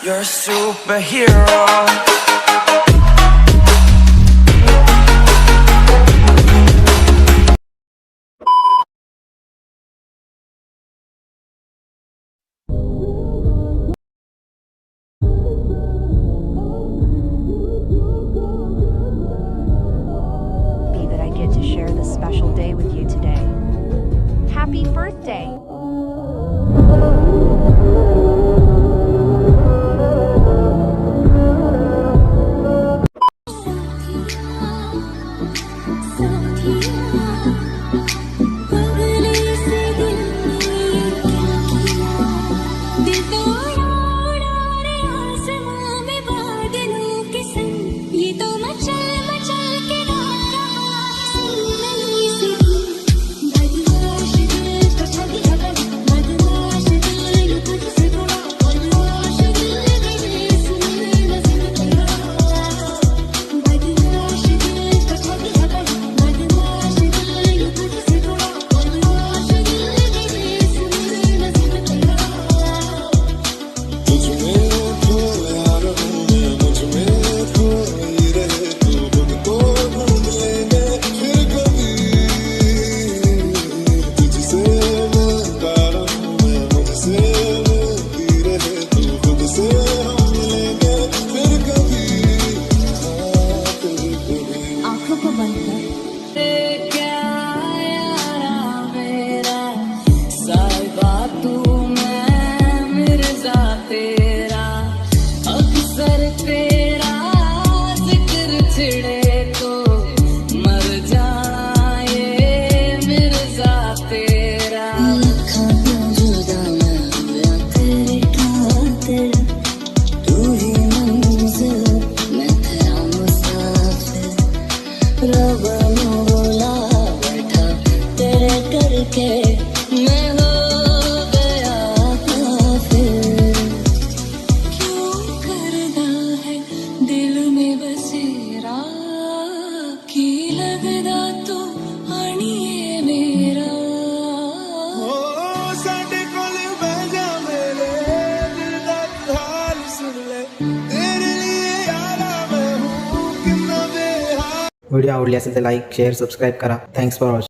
You're a superhero. That I get to share this special day with you today. Happy birthday! Video आवडली असेल तर like share subscribe करा. Thanks for watching.